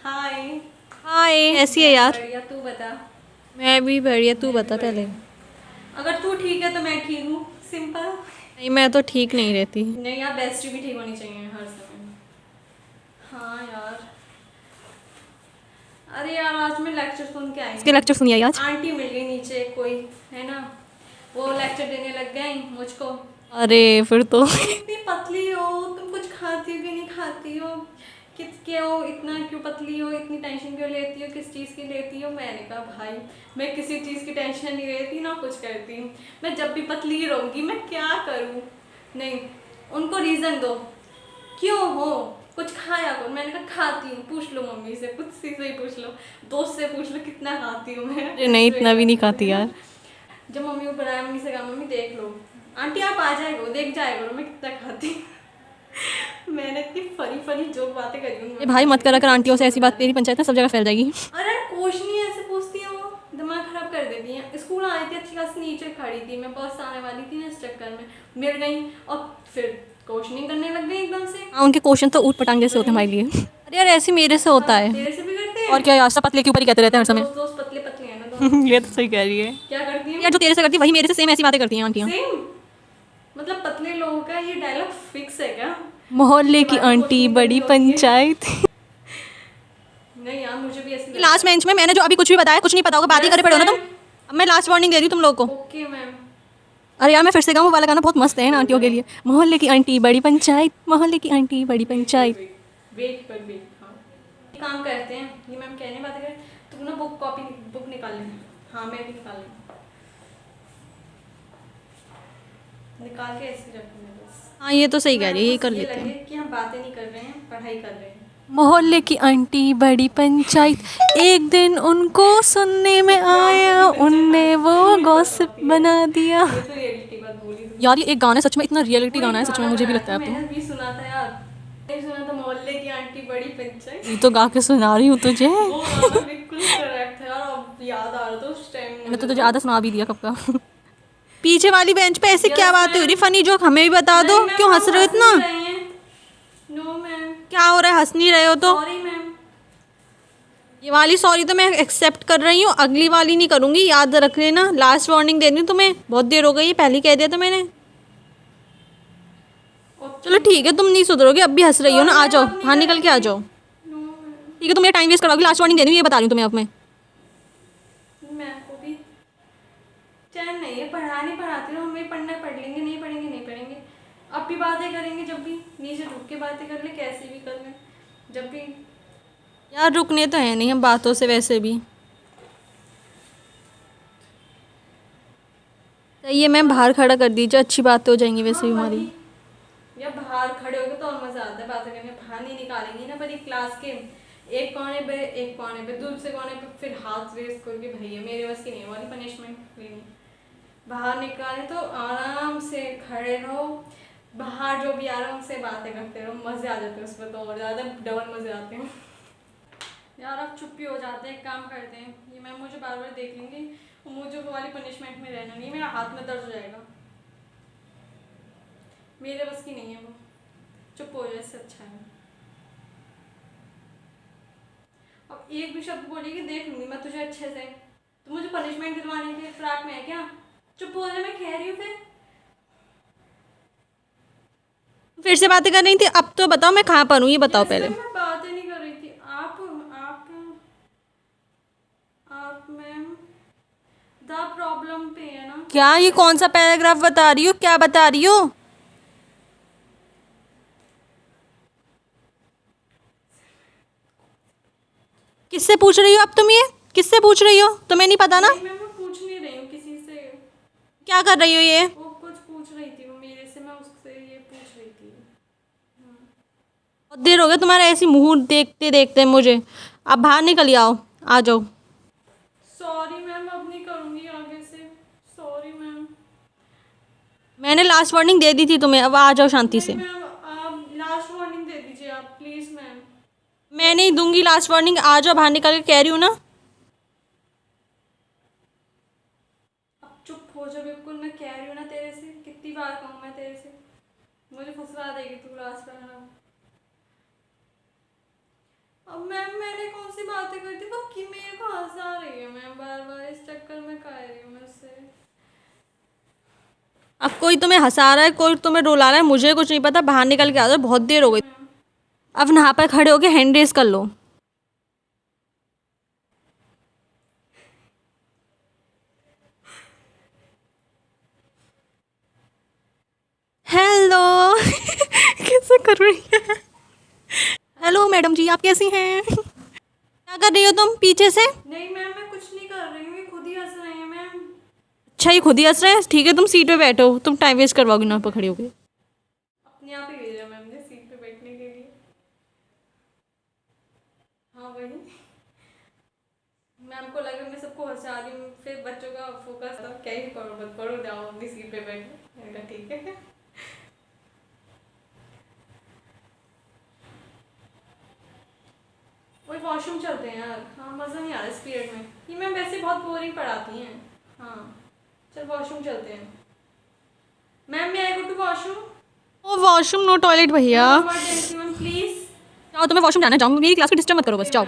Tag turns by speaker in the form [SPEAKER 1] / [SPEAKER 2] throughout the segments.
[SPEAKER 1] हाय।
[SPEAKER 2] हाय, ऐसी है यार।
[SPEAKER 1] बढ़िया, तू बता।
[SPEAKER 2] मैं भी बढ़िया, तू
[SPEAKER 1] मैं भी
[SPEAKER 2] बता पहले।
[SPEAKER 1] बढ़िया। अगर तू ठीक है तो मैं ठीक हूँ, सिंपल।
[SPEAKER 2] नहीं, मैं तो ठीक नहीं रहती।
[SPEAKER 1] नहीं यार, बेस्टी भी ठीक होनी चाहिए हर समय। हाँ यार। अरे यार, आज मैं लेक्चर सुन के आई
[SPEAKER 2] इसके
[SPEAKER 1] हूँ।
[SPEAKER 2] लेक्चर सुनी आई आज?
[SPEAKER 1] आंटी मिल गई नीचे कोई, है ना। वो लेक्चर देने लग गई मुझको।
[SPEAKER 2] अरे फिर तो
[SPEAKER 1] तुम इतनी पतली हो, तुम कुछ खाती हो कि नहीं खाती हो, किस क्या हो, इतना क्यों पतली हो, इतनी टेंशन क्यों लेती हो, किस चीज़ की लेती हो। मैंने कहा भाई, मैं किसी चीज़ की टेंशन नहीं लेती ना कुछ करती हूँ। मैं जब भी पतली रहूँगी मैं क्या करूँ। नहीं, उनको रीज़न दो, क्यों हो, कुछ खाया करो। मैंने कहा खाती हूँ, पूछ लो मम्मी से, कुछ से ही पूछ लो, दोस्त से पूछ लो कितना खाती हूँ मैं।
[SPEAKER 2] अरे नहीं,
[SPEAKER 1] ऐसे
[SPEAKER 2] इतना भी नहीं
[SPEAKER 1] है
[SPEAKER 2] खाती
[SPEAKER 1] ना।
[SPEAKER 2] यार।
[SPEAKER 1] जब मम्मी को बुलाया, मम्मी से कहा मम्मी देख लो, आंटी आप आ जाए करो, देख जाए करो मैं कितना खाती हूँ। मैंने इतनी फनी फनी जोक बातें करी हूँ
[SPEAKER 2] ये भाई
[SPEAKER 1] आंटी
[SPEAKER 2] मत करा
[SPEAKER 1] से,
[SPEAKER 2] कर आंटियों
[SPEAKER 1] सच्ची
[SPEAKER 2] से
[SPEAKER 1] में
[SPEAKER 2] ऐसी
[SPEAKER 1] बता
[SPEAKER 2] बात,
[SPEAKER 1] रही
[SPEAKER 2] तेरी
[SPEAKER 1] हूँ।
[SPEAKER 2] पंचायत ना सब जगह फैल जाएगी।
[SPEAKER 1] अरे कुछ नहीं, ऐसे पूछती है वो, दिमाग खराब कर देती है। स्कूल आई थी, अच्छी खासी नीचे खड़ी थी, मैं बस आने वाली थी ना, इस चक्कर में मिल गई और फिर क्वेश्चनिंग करने लग गई एकदम से।
[SPEAKER 2] हाँ, उनके क्वेश्चन तो ऊट पटांग जैसे होते हैं
[SPEAKER 1] वही।
[SPEAKER 2] हमारे लिए। अरे यार, ऐसे मेरे से
[SPEAKER 1] अच्छा,
[SPEAKER 2] होता है।
[SPEAKER 1] तेरे से भी करते
[SPEAKER 2] और
[SPEAKER 1] हैं।
[SPEAKER 2] क्या यार, सब पतले के ऊपर ही कहते रहते हैं
[SPEAKER 1] हम
[SPEAKER 2] हर समय।
[SPEAKER 1] दोस्त दोस्त पतले पतले हैं ना दोनों।
[SPEAKER 2] ये तो सही कह रही है।
[SPEAKER 1] क्या करती
[SPEAKER 2] यार,
[SPEAKER 1] हूँ।
[SPEAKER 2] जो तेरे से करती है वही मेरे से सेम ऐसी बातें करती हैं आंटियाँ।
[SPEAKER 1] सेम। मतलब पतले लोगों का ये डायलॉग फिक्स है क्या।
[SPEAKER 2] मोहल्ले
[SPEAKER 1] ये
[SPEAKER 2] की
[SPEAKER 1] वाली
[SPEAKER 2] आंटी
[SPEAKER 1] क्वेश्चनिंग
[SPEAKER 2] बड़ी
[SPEAKER 1] करनी होती है।
[SPEAKER 2] पंचायत।
[SPEAKER 1] नहीं यार, मुझे भी ऐसे लगता
[SPEAKER 2] लास्ट
[SPEAKER 1] है।
[SPEAKER 2] बेंच में मैंने जो अभी कुछ भी बताया, कुछ नहीं पता होगा, बात ही करे
[SPEAKER 1] यस
[SPEAKER 2] पड़े हो ना तुम।
[SPEAKER 1] मैम।
[SPEAKER 2] अब मैं लास्ट वार्निंग दे रही हूँ तुम लोगों को।
[SPEAKER 1] Okay ma'am.
[SPEAKER 2] अरे यार, मैं फिर से गाऊँ, वो वाला गाना बहुत मस्त है ना
[SPEAKER 1] बोल
[SPEAKER 2] आंटियों के
[SPEAKER 1] जाओ।
[SPEAKER 2] लिए। मोहल्ले की आंटी बड़ी पंचायत, मोहल्ले की आंटी बड़ी
[SPEAKER 1] wait wait
[SPEAKER 2] panchayat.
[SPEAKER 1] Wait, wait पर वेट। हाँ, एक काम करते हैं, ये मैम कहने बातें करें, तुम ना बुक कॉपी बुक निकाल लें। हाँ मैं भी निकाल लूँ, निकाल के ऐसे ही रखूँगी बस।
[SPEAKER 2] हाँ, ये तो सही कह
[SPEAKER 1] मैम
[SPEAKER 2] रही है,
[SPEAKER 1] को
[SPEAKER 2] यही कर
[SPEAKER 1] ये
[SPEAKER 2] लेते
[SPEAKER 1] लगे
[SPEAKER 2] हैं।
[SPEAKER 1] कि हम बातें नहीं कर रहे हैं, पढ़ाई कर रहे हैं।
[SPEAKER 2] मोहल्ले की आंटी बड़ी पंचायत, एक दिन उनको सुनने में
[SPEAKER 1] मैं आंटियों
[SPEAKER 2] आया,
[SPEAKER 1] की पंचायत
[SPEAKER 2] उनने वो
[SPEAKER 1] नहीं
[SPEAKER 2] गॉसिप
[SPEAKER 1] बताती है।
[SPEAKER 2] बना दिया।
[SPEAKER 1] ये तो रियलिटी बात बोली तुमने।
[SPEAKER 2] यार, ये एक गाना है सच में, इतना रियलिटी
[SPEAKER 1] वो एक
[SPEAKER 2] गाना है सच में,
[SPEAKER 1] गाना
[SPEAKER 2] मुझे भी
[SPEAKER 1] बनाया
[SPEAKER 2] लगता
[SPEAKER 1] था,
[SPEAKER 2] है अब तो।
[SPEAKER 1] मैंने भी सुना था यार। नहीं सुना था, मोहल्ले की आंटी बड़ी पंचायत।
[SPEAKER 2] ये तो गा के सुना रही हूँ तुझे।
[SPEAKER 1] वो गाना बिल्कुल करेक्ट था यार, अब याद आ रहा था उस टाइम
[SPEAKER 2] मैंने तो
[SPEAKER 1] मुझे
[SPEAKER 2] तुझे
[SPEAKER 1] तो।
[SPEAKER 2] आधा सुना भी दिया कब का। पीछे वाली बेंच पे ऐसे क्या
[SPEAKER 1] यस
[SPEAKER 2] बातें हो रही,
[SPEAKER 1] मैम।
[SPEAKER 2] फनी जोक हमें भी बता दो,
[SPEAKER 1] नहीं मैम,
[SPEAKER 2] क्यों हंस
[SPEAKER 1] हम
[SPEAKER 2] रहे हो
[SPEAKER 1] हंस
[SPEAKER 2] इतना?
[SPEAKER 1] नहीं रहे हैं। No ma'am.
[SPEAKER 2] क्या हो रहा है, हंस नहीं रहे हो तो?
[SPEAKER 1] Sorry ma'am.
[SPEAKER 2] ये वाली सॉरी तो मैं एक्सेप्ट कर रही हूँ, अगली वाली नहीं करूंगी, याद रख लेना। लास्ट वार्निंग दे रही हूँ तुम्हें, बहुत देर हो गई है, पहले ही कह दिया था मैंने। चलो
[SPEAKER 1] ओके।
[SPEAKER 2] ठीक है, तुम नहीं सुधरोगे, अब भी हंस रही हो ना,
[SPEAKER 1] सॉरी
[SPEAKER 2] आ
[SPEAKER 1] मैम,
[SPEAKER 2] जाओ
[SPEAKER 1] अब नहीं
[SPEAKER 2] बाहर निकल के आ
[SPEAKER 1] करेंगे।
[SPEAKER 2] जाओ।
[SPEAKER 1] No ma'am.
[SPEAKER 2] ठीक है, तुम मेरा टाइम वेस्ट करवाओगी, लास्ट वार्निंग दे रही हूँ, ये बता रही हूँ तुम्हें अब मैं।
[SPEAKER 1] मैम को भी चैन नहीं है, पढ़ा नहीं पढ़ाती हूँ, हमें पढ़ना है, पढ़ लेंगे, नहीं पढ़ेंगे नहीं पढ़ेंगे। अब भी बातें करेंगे, जब भी नीचे झुक के बातें कर ले, कैसे भी कर ले, जब भी।
[SPEAKER 2] यार, रुकने तो है नहीं हम बातों से वैसे भी। सही है मैम, बाहर खड़ा कर दीजिए, अच्छी बातें हो जाएंगी
[SPEAKER 1] हाँ
[SPEAKER 2] वैसे भी हमारी।
[SPEAKER 1] वही। या बाहर खड़े होगे तो और मजा आता है बातें करने, बाहर नहीं निकालेंगी ना, पर एक क्लास के एक कोने पे दूसरे कोने पे फिर हाथ रेस करके, भैया मेरे बस की नहीं है वाली पनिशमेंट लेनी। बाहर निकाले तो आराम से खड़े रहो, बाहर जो भी आ रहा है उनसे बातें करते रहो, मजे आ जाते हैं उसमें, तो और ज़्यादा डबल मजे आते हैं। यार अब चुप ही हो जाते हैं, एक काम करते हैं, ये मैम मुझे बार बार देख लेंगी, मुझे वो वाली पनिशमेंट में रहना नहीं, मेरा हाथ में दर्द हो जाएगा, मेरे बस की नहीं है वो। चुप हो जाए, इससे अच्छा है। अब एक भी शब्द बोलेगी देख लूंगी मैं तुझे अच्छे से, तो मुझे पनिशमेंट दिलवाने के फ्राक में है क्या। चुप हो जाए, मैं कह रही हूँ
[SPEAKER 2] फिर से बातें कर रही थी, अब तो बताओ मैं कहाँ पर हूँ, ये बताओ
[SPEAKER 1] यस
[SPEAKER 2] पहले।
[SPEAKER 1] मैम, मैं बातें नहीं कर रही थी। आप आप मैम द प्रॉब्लम पे है ना।
[SPEAKER 2] क्या, ये कौन सा पैराग्राफ बता रही हो, क्या बता रही हो? किससे पूछ रही हो अब तुम, ये किससे पूछ रही हो, तुम्हें नहीं पता ना?
[SPEAKER 1] नहीं मैम, मैं पूछ नहीं रही हूँ किसी से।
[SPEAKER 2] क्या कर रही हो ये?
[SPEAKER 1] वो कुछ पूछ रही थी वो मेरे से, मैं उससे ये पूछ रही थी।
[SPEAKER 2] बहुत देर हो गया तुम्हारा ऐसी मुंह देखते देखते मुझे। अब बाहर निकल आओ, आ जाओ।
[SPEAKER 1] सॉरी मैम, अब नहीं करूँगी आगे से। Sorry ma'am.
[SPEAKER 2] मैंने लास्ट वार्निंग दे दी थी तुम्हें, अब आ जाओ शांति
[SPEAKER 1] नहीं
[SPEAKER 2] से।
[SPEAKER 1] मैम, आप लास्ट वार्निंग दे दीजिए आप, प्लीज़ मैम।
[SPEAKER 2] मैं नहीं दूंगी लास्ट वार्निंग, आ जाओ बाहर निकल के, कह रही हूँ ना।
[SPEAKER 1] अब चुप हो जाओ बिल्कुल, मैं कह रही हूँ ना तेरे से, कितनी बार कहूँ मैं तेरे से, मुझे फंसवा देगी तू लास्ट में ना। अब मैम मैंने कौन सी बातें कर दी, वो कि मेरे को हंसा रही है मैम, बार बार इस चक्कर में कह रही हूँ मुझसे।
[SPEAKER 2] अब कोई तुम्हें हंसा रहा है, कोई तुम्हें रुला रहा है, मुझे कुछ नहीं पता, बाहर निकल के आ जाओ, बहुत देर हो गई।
[SPEAKER 1] मैम
[SPEAKER 2] अब यहाँ पर खड़े होके हैंड रेस कर लो। हेलो कैसे कर रही है? हेलो मैडम जी, आप कैसी हैं? क्या कर रही हो तुम पीछे से?
[SPEAKER 1] नहीं मैम मैं कुछ नहीं कर रही हूँ, ये खुद ही हंस रहे हैं मैम।
[SPEAKER 2] अच्छा, ये खुद ही हंस रहे हैं, ठीक है तुम सीट पे बैठो, तुम टाइम वेस्ट करवाओगी ना पर खड़ी होके।
[SPEAKER 1] अपने आप ही भेजा मैम ने सीट पे बैठने के लिए। हाँ वही, मैम को लगा मैं सबको हंसा रही हूँ, फिर बच्चों का फोकस था, क्या ही पढ़ो मत पढ़ो, जाओ अपनी सीट पे बैठो। मैंने कहा ठीक है। वही वॉशरूम चलते हैं यार, हाँ मज़ा नहीं आ रहा इस पीरियड में, ये मैम वैसे बहुत बोरिंग पढ़ाती हैं। हाँ चल वॉशरूम चलते हैं। मैम मैं I go to washroom.
[SPEAKER 2] Oh washroom no toilet भैया।
[SPEAKER 1] Emergency ma'am please.
[SPEAKER 2] जाओ, तुम्हें वॉशरूम जाना है, जाओ, मेरी क्लास को डिस्टर्ब मत करो बस, जाओ।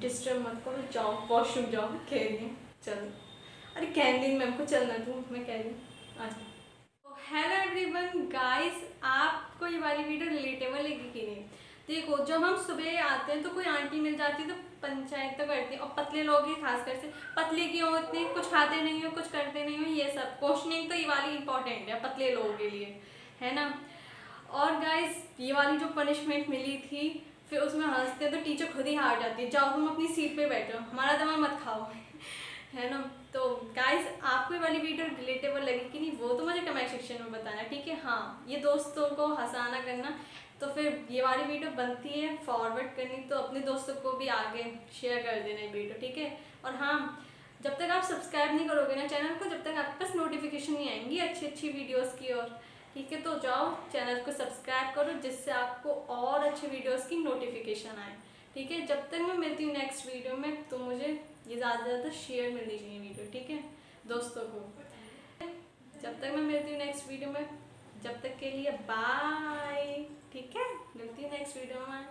[SPEAKER 1] डिस्टर्ब मत करो, जाओ वॉशरूम जाओ, कह रही हूँ चल। अरे कह रही मैम को चलना तू, मैं कह रही हूँ अच्छा। हेलो एवरीवन गाइस, आपको ये वाली वीडियो रिलेटेबल लगी कि नहीं? देखो जब हम सुबह आते हैं तो कोई आंटी मिल जाती है तो पंचायत तो करती है, और पतले लोग ही खासकर से, पतले क्यों इतने, कुछ खाते नहीं हो, कुछ करते नहीं हो, ये सब क्वेश्चनिंग तो ये वाली इंपॉर्टेंट है पतले लोगों के लिए, है ना। और गाइस ये वाली जो पनिशमेंट मिली थी, फिर उसमें हंसते हैं तो टीचर खुद ही हार जाती है, जाओ तुम अपनी सीट पे बैठो, हमारा दिमाग मत खाओ। है ना। तो गाइस आपको ये वाली वीडियो रिलेटेबल लगी कि नहीं, वो तो मुझे कमेंट सेक्शन में बताना, ठीक है। हाँ ये दोस्तों को हंसाना करना, तो फिर ये वाली वीडियो बनती है फॉरवर्ड करनी, तो अपने दोस्तों को भी आगे शेयर कर देना ये वीडियो, ठीक है। और हाँ जब तक आप सब्सक्राइब नहीं करोगे ना चैनल को, जब तक आपके पास नोटिफिकेशन नहीं आएंगी अच्छी अच्छी वीडियोस की, और ठीक है, तो जाओ चैनल को सब्सक्राइब करो जिससे आपको और अच्छे वीडियोस की नोटिफिकेशन आए, ठीक है। जब तक मैं मिलती हूँ नेक्स्ट वीडियो में, तो मुझे ये ज़्यादा से ज़्यादा शेयर मिलनी चाहिए वीडियो, ठीक है दोस्तों को। जब तक मैं मिलती हूँ नेक्स्ट वीडियो में, जब तक के लिए बाय, ठीक है, मिलती हूँ नेक्स्ट वीडियो में।